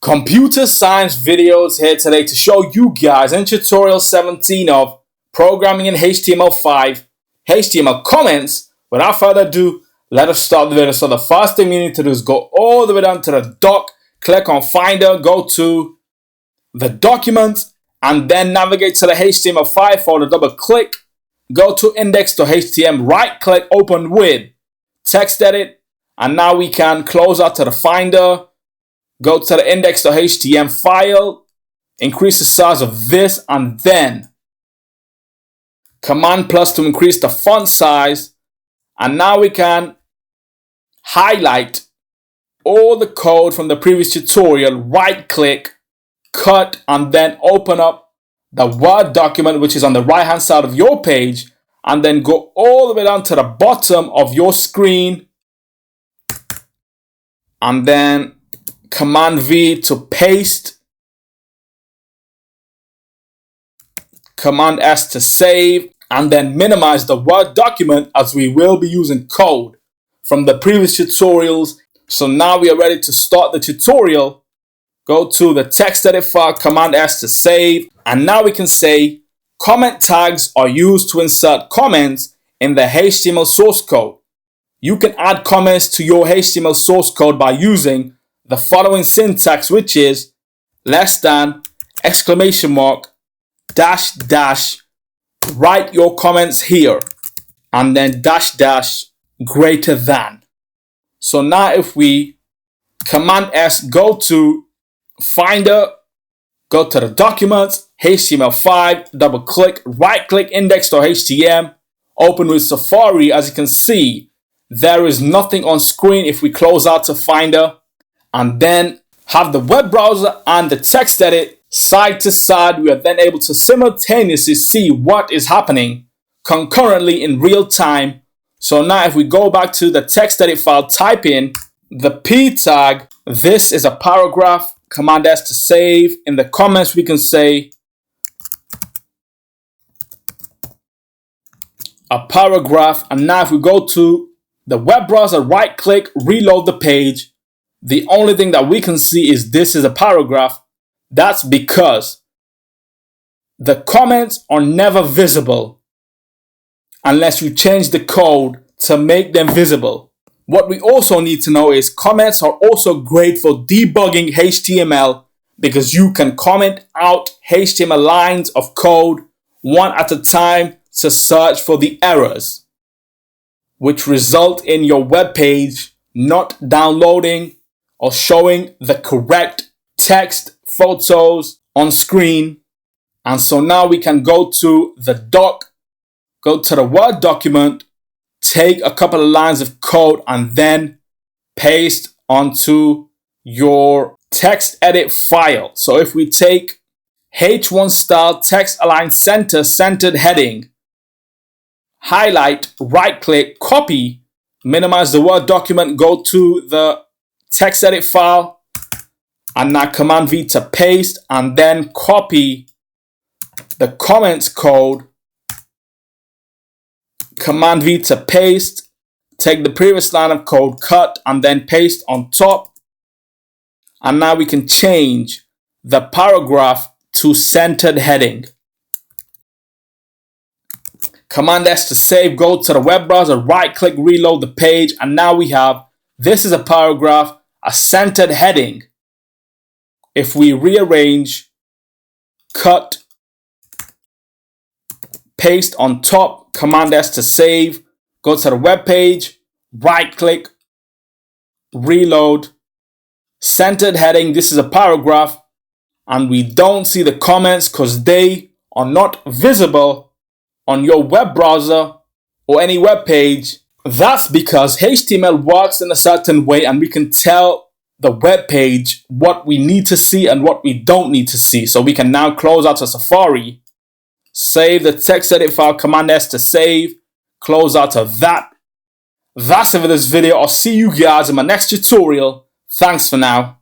Computer science videos here today to show you guys in tutorial 17 of programming in HTML5, HTML comments. Without further ado, let us start the video. So the first thing we need to do is go all the way down to the doc, click on Finder, go to the document, and then navigate to the HTML5 folder, double click, go to index.html, right click, open with text edit, and now we can close out to the Finder. Go to the index.html file, increase the size of this, and then Command plus to increase the font size. And now we can highlight all the code from the previous tutorial, right click, cut, and then open up the Word document, which is on the right hand side of your page, and then go all the way down to the bottom of your screen, and then Command V to paste, Command S to save, and then minimize the Word document as we will be using code from the previous tutorials. So now we are ready to start the tutorial. Go to the text edit file, Command S to save, and now we can say comment tags are used to insert comments in the HTML source code. You can add comments to your HTML source code by using the following syntax, which is less than, exclamation mark, dash dash, write your comments here, and then dash dash, greater than. So now if we Command S, go to Finder, go to the documents, HTML5, double click, right click index.html, open with Safari. As you can see, there is nothing on screen if we close out to Finder, and then have the web browser and the text edit side to side. We are then able to simultaneously see what is happening concurrently in real time. So now if we go back to the text edit file, type in the P tag. This is a paragraph. Command S to save. In the comments, we can say a paragraph. And now if we go to the web browser, right click, reload the page, the only thing that we can see is this is a paragraph. That's because the comments are never visible unless you change the code to make them visible. What we also need to know is comments are also great for debugging HTML because you can comment out HTML lines of code one at a time to search for the errors, which result in your web page not downloading or showing the correct text, photos on screen. And so now we can go to the doc, go to the Word document, take a couple of lines of code, and then paste onto your text edit file. So if we take H1 style text align center, centered heading, highlight, right click, copy, minimize the Word document, go to the text edit file, and now Command V to paste, and then copy the comments code, Command V to paste, take the previous line of code, cut, and then paste on top. And now we can change the paragraph to centered heading. Command S to save, go to the web browser, right click, reload the page, and now we have, this is a paragraph, a centered heading. If we rearrange, cut, paste on top, Command S to save, go to the web page, right click, reload, centered heading, this is a paragraph, and we don't see the comments because they are not visible on your web browser or any web page. That's because HTML works in a certain way, and we can tell the web page what we need to see and what we don't need to see. So we can now close out to Safari, save the text edit file, Command S to save, close out to that. That's it for this video. I'll see you guys in my next tutorial. Thanks for now.